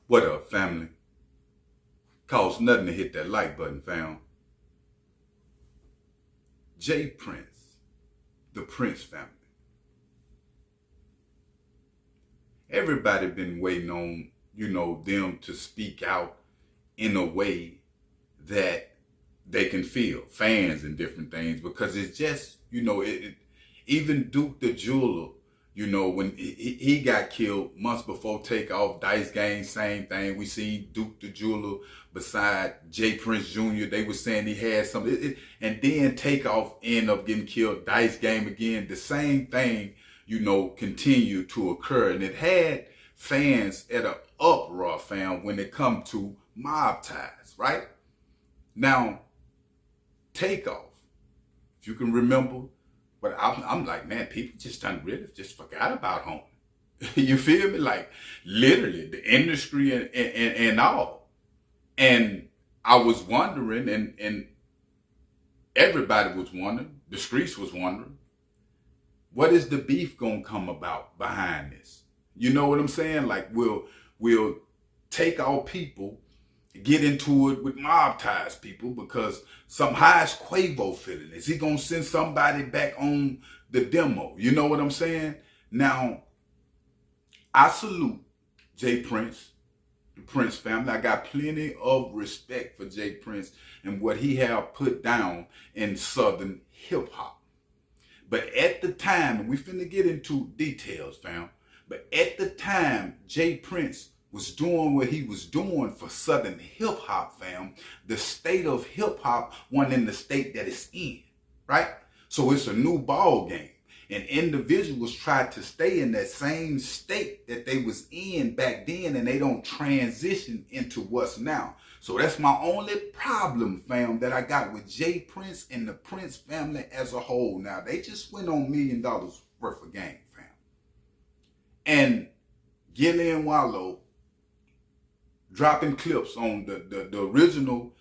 What up, family? Costs nothing to hit that like button, fam. J Prince, the Prince family. Everybody been waiting on, them to speak out in a way that they can feel, fans and different things, because it's just, even Duke the Jeweler, when he got killed months before Takeoff, Dice Gang, same thing. We seen Duke the Jeweler beside J Prince Jr. They were saying he had something. And then Takeoff ended up getting killed, Dice Game again. The same thing, continued to occur. And it had fans at an uproar, fam, when it come to mob ties, right? Now, Takeoff, if you can remember, but I'm like, man, people just done really just forgot about home. You feel me? Like literally the industry and all. And I was wondering, and everybody was wondering, the streets was wondering, what is the beef gonna come about behind this? You know what I'm saying? Like, we'll take our people, get into it with mob ties people, because how is Quavo feeling? Is he gonna send somebody back on the demo? You know what I'm saying? Now, I salute J Prince, the Prince family. I got plenty of respect for J Prince and what he have put down in Southern hip hop. But at the time, and we finna get into details, fam, but at the time, J Prince was doing what he was doing for Southern hip hop, fam, the state of hip hop wasn't in the state that it's in, right? So it's a new ball game. And individuals try to stay in that same state that they was in back then, and they don't transition into what's now. So that's my only problem, fam, that I got with J Prince and the Prince family as a whole. Now, they just went on $1 million worth of game, fam. And Gilly and Wallow dropping clips on the original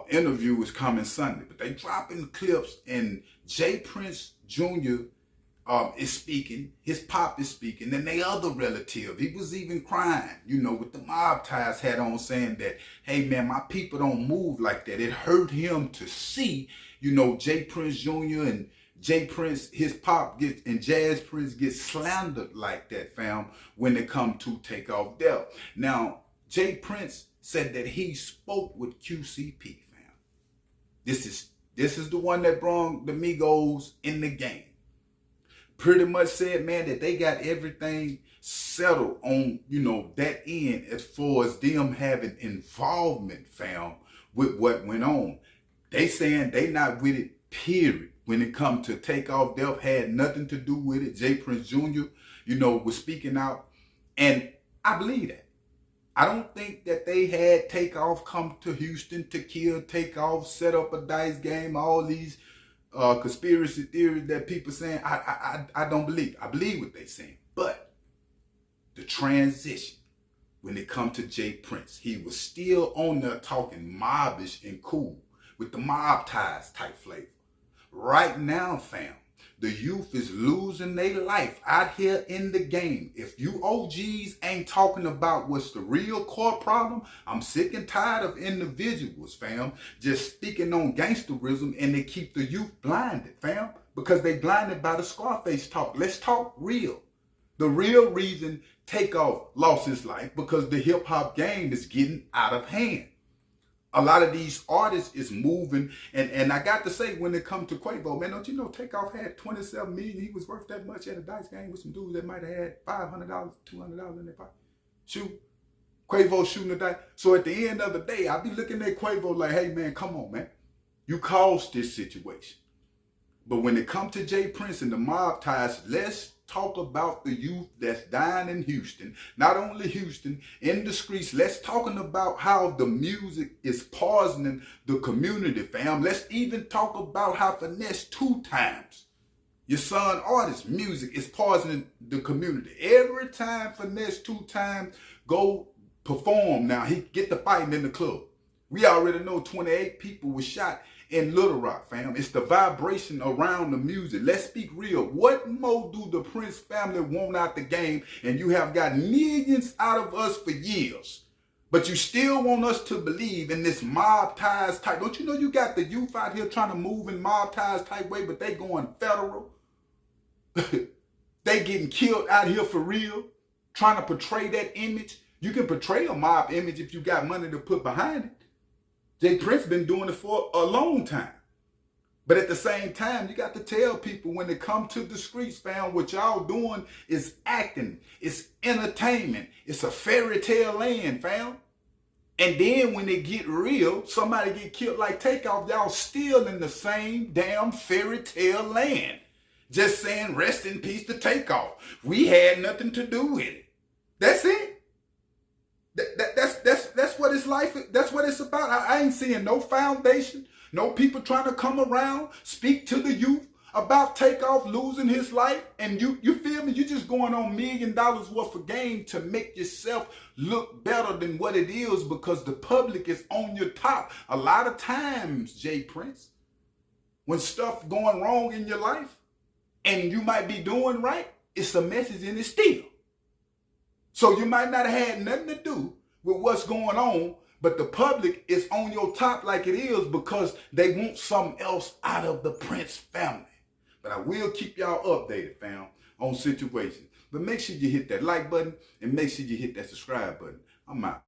interview is coming Sunday, but they dropping clips, and J Prince Jr. Is speaking, his pop is speaking, and the other relative, he was even crying, with the mob ties hat on, saying that, hey man, my people don't move like that. It hurt him to see, J Prince Jr. and J Prince, his pop and Jazz Prince get slandered like that, fam, when it come to Takeoff death. Now, J Prince said that he spoke with QCP, fam. This is the one that brought the Migos in the game. Pretty much said, man, that they got everything settled on, that end as far as them having involvement, fam, with what went on. They saying they not with it, period. When it come to Takeoff, death had nothing to do with it. J Prince Jr., was speaking out. And I believe that. I don't think that they had Takeoff come to Houston to kill Takeoff, set up a dice game, all these conspiracy theories that people saying. I don't believe. I believe what they saying. But the transition, when it come to J Prince, he was still on there talking mobbish and cool with the mob ties type flavor. Right now, fam, the youth is losing their life out here in the game. If you OGs ain't talking about what's the real core problem, I'm sick and tired of individuals, fam, just speaking on gangsterism, and they keep the youth blinded, fam, because they blinded by the Scarface talk. Let's talk real. The real reason Takeoff lost his life because the hip hop game is getting out of hand. A lot of these artists is moving, and I got to say, when it comes to Quavo, man, don't you know Takeoff had 27 million? He was worth that much at a dice game with some dudes that might have had $500, $200 in their pocket. Shoot, Quavo shooting the dice. So at the end of the day, I be looking at Quavo like, hey man, come on, man. You caused this situation. But when it comes to J Prince and the mob ties, let's talk about the youth that's dying in Houston. Not only Houston, in the streets. Let's talking about how the music is poisoning the community, fam. Let's even talk about how Finesse 2 times, your son artist music, is poisoning the community. Every time Finesse 2 times go perform, now he get the fighting in the club. We already know 28 people were shot in Little Rock, fam. It's the vibration around the music. Let's speak real. What more do the Prince family want out the game? And you have got millions out of us for years. But you still want us to believe in this mob ties type. Don't you know you got the youth out here trying to move in mob ties type way, but they going federal? They getting killed out here for real, trying to portray that image. You can portray a mob image if you got money to put behind it. Jay Prince been doing it for a long time. But at the same time, you got to tell people when they come to the streets, fam, what y'all doing is acting. It's entertainment. It's a fairy tale land, fam. And then when they get real, somebody get killed like Takeoff, y'all still in the same damn fairy tale land. Just saying rest in peace to Takeoff. We had nothing to do with it. That's it. That's what it's life. That's what it's about. I ain't seeing no foundation. No people trying to come around, speak to the youth about Takeoff losing his life. And you feel me? You just going on $1 million worth of game to make yourself look better than what it is because the public is on your top. A lot of times, Jay Prince, when stuff going wrong in your life and you might be doing right, it's a message in it still. So you might not have had nothing to do with what's going on, but the public is on your top like it is because they want something else out of the Prince family. But I will keep y'all updated, fam, on situations. But make sure you hit that like button and make sure you hit that subscribe button. I'm out.